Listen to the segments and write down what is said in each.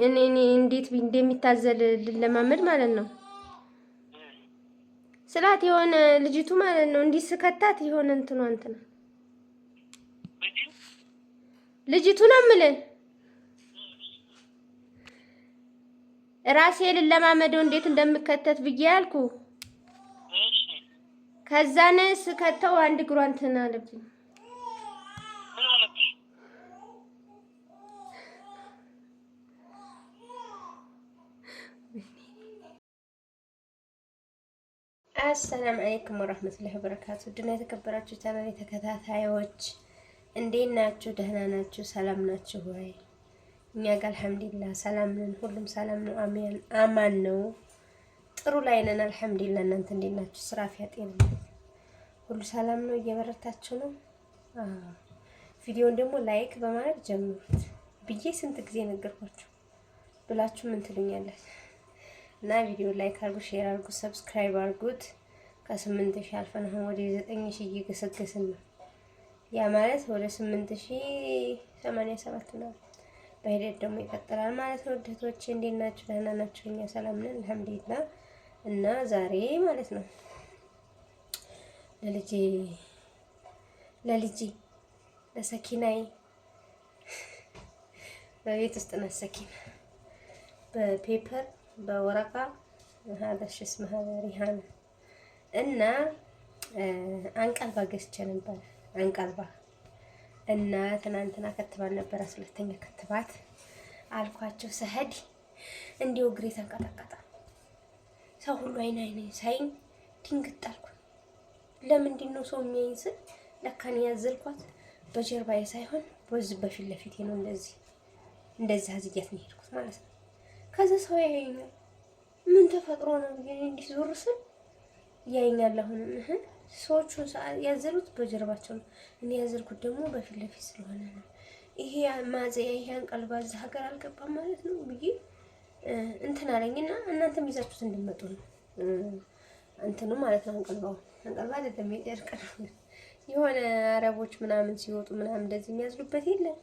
እኔ እንዴት እንደሚታዘል ለማመድ ማለት ነው። ስላት የሆነ ልጅቱ ማለት ነው እንዲህ ስከታት የሆነ እንትና ልጅቱ ነው የምልህ ራሴ ለማመደው እንዴት እንደምከተት ብዬ ያልኩ። ከዛነ ስከተው አንድ እግሯን እንትን አለብኝ። አሰላም አለይኩም ወራህመቱላሂ ወበረካቱ። ድና የተከበራችሁ ቻናል ተከታታዮች እንዴት ናችሁ? ደህና ናችሁ? ሰላም ናችሁ ወይ? እኛ ጋር አልሐምዱሊላህ ሰላም ነን። ሁሉም ሰላም ነው። አማን ነው። ጥሩ ላይ ነን አልሐምዱሊላህ። እናንተ እንዴት ናችሁ? ስራ ፊያጤን ሁሉ ሰላም ነው? እየበረታችሁ ነው? ቪዲዮውን ደግሞ ላይክ በማድረግ ጀምሩት ብዬ ስንት ጊዜ ነገርኳችሁ ብላችሁ ምን ትሉኛላችሁ? እና ቪዲዮ ላይክ አድርጉ፣ ሼር አድርጉ፣ ሰብስክራይብ አድርጉት። ከ8000 አልፈን አሁን ወደ 9000 እየገሰገስን ነው። ያ ማለት ወደ 8087 ነው። በሂደት ደግሞ ይቀጥላል ማለት ነው። እህቶቼ እንዴት ናችሁ? ደህና ናችሁ? እኛ ሰላም ነን አልሐምዱሊላህ። እና ዛሬ ማለት ነው ለልጄ ለሰኪናይ በቤት ውስጥ ነው ሰኪና በፔፐር በወረቃ هذاش اسمها ريحان እና አንቀልባ ገዝቼ ነበር። አንቀልባ እና ትናንትና ከትባል ነበር። ሁለተኛ ክትባት አልኳቸው። ሰህድ እንዲው እግሬ ተንቀጠቀጠ። ሰው ሁሉ አይን ሳይኝ ድንግጥ አልኩ። ለምንድን ነው ሰው የሚያይኝ ስል ለካን ያዘልኳት በጀርባዬ ሳይሆን በዚህ በፊት ለፊቴ ነው። እንደዚህ አዝያት ነው ሄድኩት ማለት ነው። ከዛ ሰው ያየኛል። ምን ተፈጥሮ ነው እንዲህ ዞር ስል ያየኛል። አሁንም ሰዎቹ ያዘሉት በጀርባቸው ነው። እኔ ያዘልኩት ደግሞ በፊት ለፊት ስለሆነ ነው። ይሄ ማዘያ ይሄ አንቀልባ እዚህ ሀገር አልገባም ማለት ነው ብዬ እንትን አለኝና እናንተም ይዛችሁት እንድመጡ ነው እንትኑ ማለት ነው። አንቀልባ አይደለም የጨርቅ የሆነ አረቦች ምናምን ሲወጡ ምናምን እንደዚህ የሚያዝሉበት የለም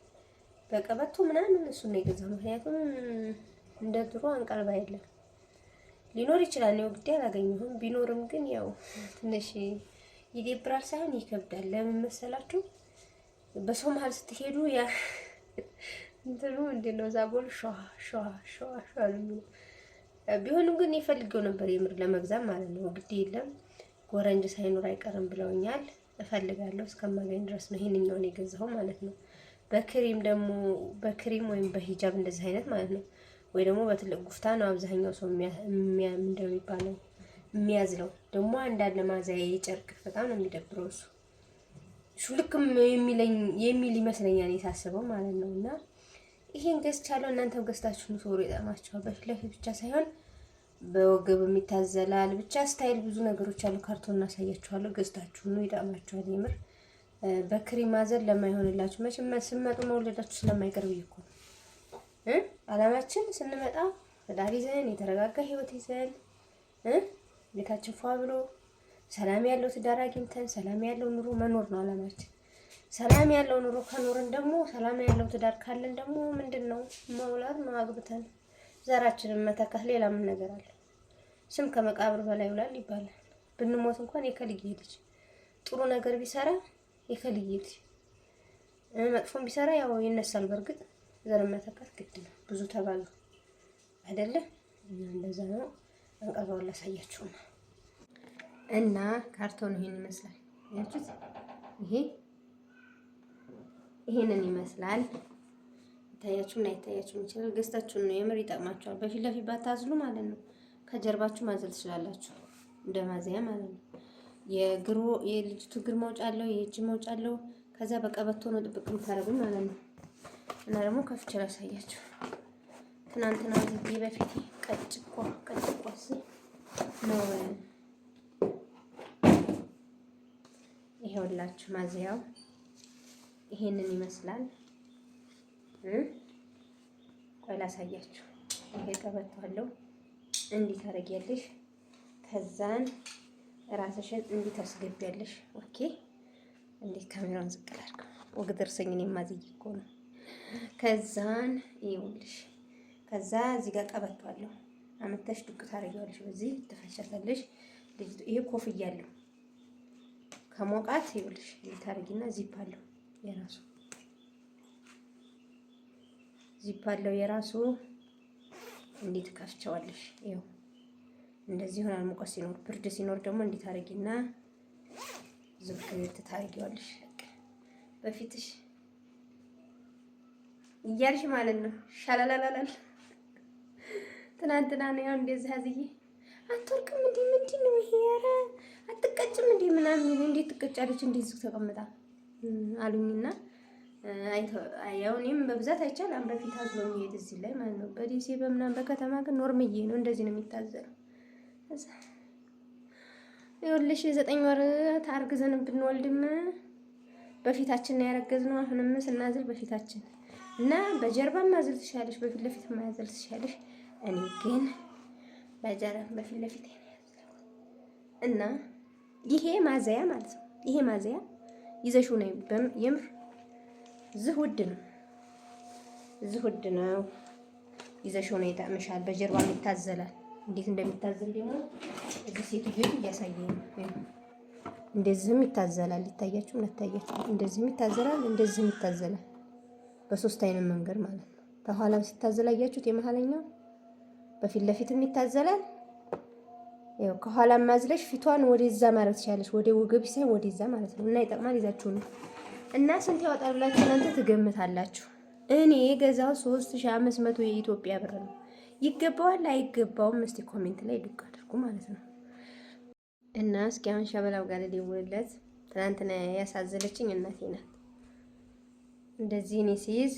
በቀበቶ ምናምን እሱ ነው የገዛው። ምክንያቱም እንደ ድሮ አንቀልባ የለም። ሊኖር ይችላል ነው ግዴ አላገኘሁም። ቢኖርም ግን ያው ትንሽ ይደብራል ሳይሆን ይከብዳል። ለምን መሰላችሁ? በሰው መሀል ስትሄዱ ያ እንትኑ እንደው ዛጎል ሸዋ ቢሆንም ግን ይፈልገው ነበር የምር ለመግዛት ማለት ነው። ግዴ የለም ጎረንጅ ሳይኖር አይቀርም ብለውኛል። እፈልጋለሁ እስከማገኝ ድረስ ነው ይሄንኛውን የገዛው ማለት ነው። በክሪም ወይም በሂጃብ እንደዚህ አይነት ማለት ነው። ወይ ደግሞ በትልቅ ጉፍታ ነው አብዛኛው ሰው እንደሚባለው የሚያዝለው። ደግሞ አንዳንድ ማዛያ የጨርቅ በጣም ነው የሚደብረው። እሱ ሹልክም የሚል ይመስለኛል የታሰበው ማለት ነው። እና ይሄን ገዝቻለሁ። እናንተም ገዝታችሁ ኑሮ ይጠማችኋል። በፊት ለፊት ብቻ ሳይሆን በወገብ ይታዘላል። ብቻ ስታይል ብዙ ነገሮች አሉ። ካርቶን እናሳያችኋለሁ። ገዝታችሁ ነው ይጠማችኋል የምር። በክሪም ማዘል ለማይሆንላችሁ መቼም ስመጡ መውለዳችሁ ስለማይቀርብ እኮ አላማችን ስንመጣ ፈጣሪ ይዘን የተረጋጋ ህይወት ይዘን ቤታችን ፏ ብሎ ሰላም ያለው ትዳር አግኝተን ሰላም ያለው ኑሮ መኖር ነው አላማችን። ሰላም ያለው ኑሮ ከኖርን ደግሞ ሰላም ያለው ትዳር ካለን ደግሞ ምንድነው መውላድ ነው አግብተን ዘራችንን መተካት። ሌላ ምን ነገር አለ? ስም ከመቃብር በላይ ይውላል ይባላል። ብንሞት እንኳን የከልዬ ልጅ ጥሩ ነገር ቢሰራ የከልዬ ልጅ መጥፎም ቢሰራ ያው ይነሳል። በርግጥ ዘር መተካት ግድ ነው። ብዙ ተባሉ አይደለ? እንደዛ ነው። አንቀልባውን ላሳያችሁ ነው። እና ካርቶን ይሄን ይመስላል። ያችሁት ይሄንን ይመስላል። ይታያችሁና ይታያችሁ ይችላል። ገዝታችሁን ነው የምር ይጠቅማችኋል። በፊት ለፊት ባታዝሉ ማለት ነው። ከጀርባችሁ ማዘል ትችላላችሁ እንደ ማዘያ ማለት ነው። የልጅቱ እግር መውጫ አለው፣ የእጅ መውጫ አለው። ከዛ በቀበቶ ነው ጥብቅ የምታረጉት ማለት ነው። እና ደግሞ ከፍቼ ላሳያችሁ። ትናንትና እዚህ በፊት ቀጭቋስ ነው ይሄውላችሁ። ማዘያው ይሄንን ይመስላል። ቆይ ላሳያችሁ። ይሄ ቀበቶ አለው። እንዲህ ታረጊያለሽ። ከዛን ራስሽን እንዲህ ታስገቢያለሽ። ኦኬ። እንዴት ካሜራውን ዝቅ ላድርግ ወግ ደርሰኝ። እኔ ማዝይ እኮ ነው። ከዛን ይኸውልሽ ከዛ እዚህ ጋር ቀበቷለሁ አመተሽ ዱቅ ታረጊዋለሽ። በዚህ ትፈሻለሽ። ይሄ ኮፍያ አለው ከሞቃት ይኸውልሽ ታረጊና ዚፕ አለው የራሱ ዚፕ አለው የራሱ እንዴት ከፍቸዋለሽ። ይኸው እንደዚህ ይሆናል። ሙቀት ሲኖር ብርድ ሲኖር ደግሞ እንዴት አረጊና ዝግት ታረጊዋለሽ። በፊትሽ እያልሽ ማለት ነው። ሻላላላላል ትናንትና ነው ያው እንደዚህ አዝዬ አትወርቅም እንዴ ምንድን ነው ይሄ? ኧረ አትቀጭም እንዴ ምናምን እንዴት ትቀጫለች እንደዚህ ተቀምጣ አሉኝና ያው እኔም በብዛት አይቻልም። በፊት አዝሎ የሚሄድ እዚህ ላይ ማለት ነው። በዲሲ በምናምን በከተማ ግን ኖርምዬ ነው እንደዚህ ነው የሚታዘለው። እዛ ይኸውልሽ 9 ወር ታርግዘን ብንወልድም በፊታችን ነው ያረገዝነው። አሁንም ስናዝል በፊታችን እና በጀርባ ማዝል ትሻለሽ፣ በፊት ለፊት ማዝል ትሻለሽ። እኔ ግን በፊት ለፊት እና ይሄ ማዘያ ማለት ነው። ይሄ ማዘያ ይዘሽው ነው የምር ዝህ ውድ ነው። ዝህ ውድ ነው። ይዘሽው ነው ይጣምሻል። በጀርባም ይታዘላል። እንዴት እንደሚታዘል ደግሞ እዚህ ሴትዮ እያሳየኝ ነው። እንደዚህም ይታዘላል። ይታያችሁ ለታያችሁ እንደዚህም ይታዘላል፣ እንደዚህም ይታዘላል። በሶስት አይነት መንገድ ማለት ነው። ከኋላም ሲታዘል አያችሁት የመሃለኛው በፊት ለፊትም ይታዘላል። ያው ከኋላም ማዝለሽ ፊቷን ወደዛ ማለት ትችላለሽ። ወደ ወገብ ሳይሆን ወደዛ ማለት ነው። እና ይጠቅማል። ይዛችሁ ነው እና ስንት ያወጣል ብላችሁ እናንተ ትገምታላችሁ? እኔ ገዛው 3500 የኢትዮጵያ ብር ነው። ይገባዋል አይገባውም? እስቲ ኮሜንት ላይ ዱቅ አድርጉ ማለት ነው። እና እስኪ አሁን ሸበላው ጋር ልደውልለት። ትናንትና ያሳዘለችኝ እናቴ ናት። እንደዚህ እኔ ሲይዝ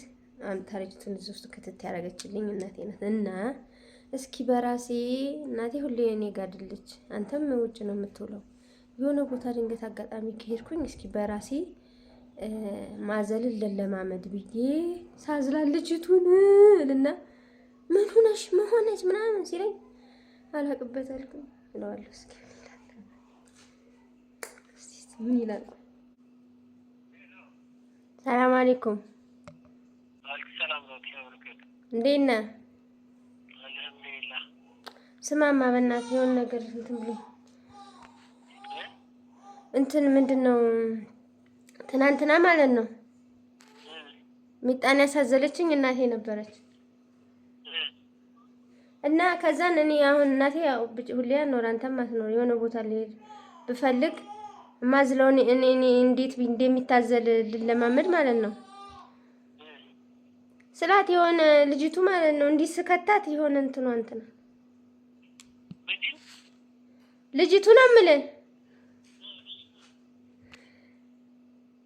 ታሪክቱን እዚህ ውስጥ ክትት ያደረገችልኝ እናቴ ናት። እና እስኪ በራሴ እናቴ ሁሌ እኔ ጋር አይደለች፣ አንተም ውጭ ነው የምትውለው። የሆነ ቦታ ድንገት አጋጣሚ ከሄድኩኝ እስኪ በራሴ ማዘልን ለለማመድ ብዬ ሳዝላል ልጅቱን እና ምን ሆነሽ መሆነች ምናምን ሲለኝ አላቅበት አልኩኝ እለዋለሁ። እስኪ ምን ይላል? ሰላም አለይኩም። እንዴት ነህ? ስማማ በእናትህ የሆነ ነገር እንትን ብሎ እንትን ምንድን ነው ትናንትና ማለት ነው ሚጣን ያሳዘለችኝ እናቴ ነበረች። እና ከዛን እኔ አሁን እናቴ ያው ሁሌ ያኖር አንተም አትኖር የሆነ ቦታ ልሄድ ብፈልግ ማዝለውን እኔ እንዴት እንደሚታዘል ልለማመድ ማለት ነው። ስላት የሆነ ልጅቱ ማለት ነው እንዲህ ስከታት የሆነ እንትኑ እንትና ልጅቱ ነው የምልህ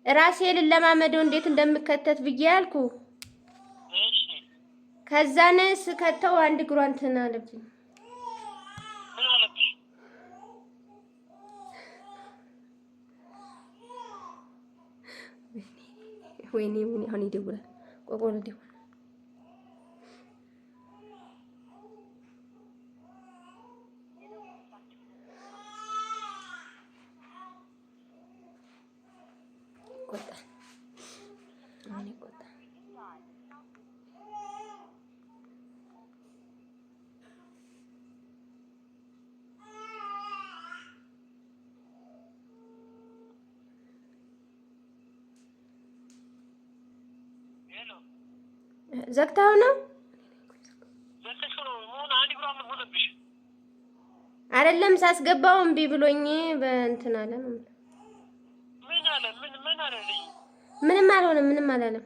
ራሴ ልለማመደው እንዴት እንደምከተት ብዬ ያልኩ። ከዛነ ስከተው አንድ እግሯ እንትን አለብኝ። ወይኔ ምን አሁን ይደውላል። ቆቆለ ደውል ቆጣ አሁን ቆጣ ዘግታው ነው አይደለም ሳስገባው እምቢ ብሎኝ በእንትን አለ ነው። ምንም አልሆነም። ምንም አላለም።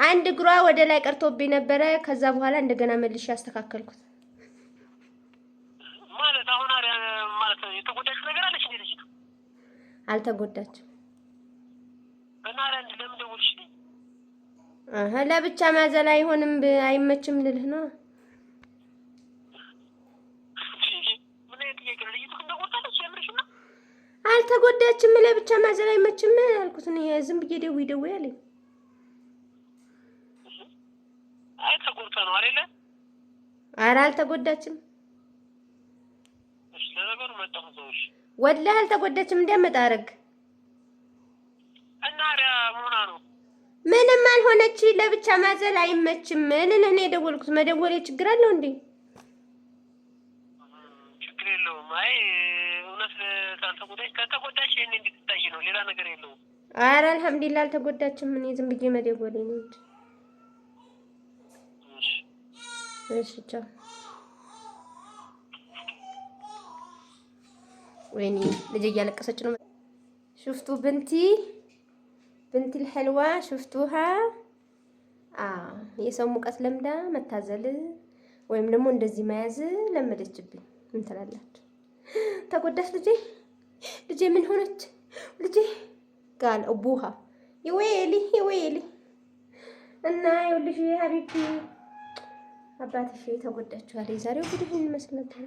አንድ እግሯ ወደ ላይ ቀርቶብኝ ነበረ። ከዛ በኋላ እንደገና መልሼ አስተካከልኩት። ማለት አሁን አሪያ ማለት የተጎዳች ነገር አለች እንዴ? ልጅ አልተጎዳችም። በናራ እንደ ለምን ደውልሽልኝ? ለብቻ ማዘል አይሆንም አይመችም ልልህ ነው። አልተጎዳችም። ለብቻ ማዘል አይመችም አልኩት ነው። ዝም ብዬ ደውይ አለኝ። አይ ተጎድታ ነው አይደለ? ኧረ አልተጎዳችም። እሺ ለነገሩ መጣሁ ዘውሽ ወላሂ አልተጎዳችም። እንደመጣ አረግ እና አሪያ ሆና ነው ምንም አልሆነች። ለብቻ ማዘል አይመችም። ልልህ ነው የደወልኩት። መደወሌ ችግር አለው እንዴ? ችግር የለውም። አይ እውነት ካልተጎዳች ይሄን እንድትታይ ነው፣ ሌላ ነገር የለውም። ኧረ አልሐምዱሊላህ አልተጎዳችም። እኔ ዝም ብዬ መደወሌ ነው እንጂ። እሺ ቻው። ወይኔ ልጅ እያለቀሰች ነው። ሹፍቱ ብንቲ ልሐልዋ ሹፍቱሃ። የሰው ሙቀት ለምዳ መታዘል ወይም ደግሞ እንደዚህ መያዝ ለመደችብኝ። ምን ትላላችሁ? ተጎዳች ልጄ ምን ሆነች ልጄ? ቃል አቡሃ ይወይሊ እና ይኸውልሽ ሀቢብቲ አባትሽ ተጎዳችኋል። የዛሬው ቪዲዮ ይህን ይመስል ነበር።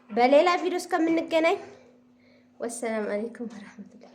በሌላ ቪዲዮ እስከምንገናኝ ወሰላም አለይኩም ወራህመቱላህ።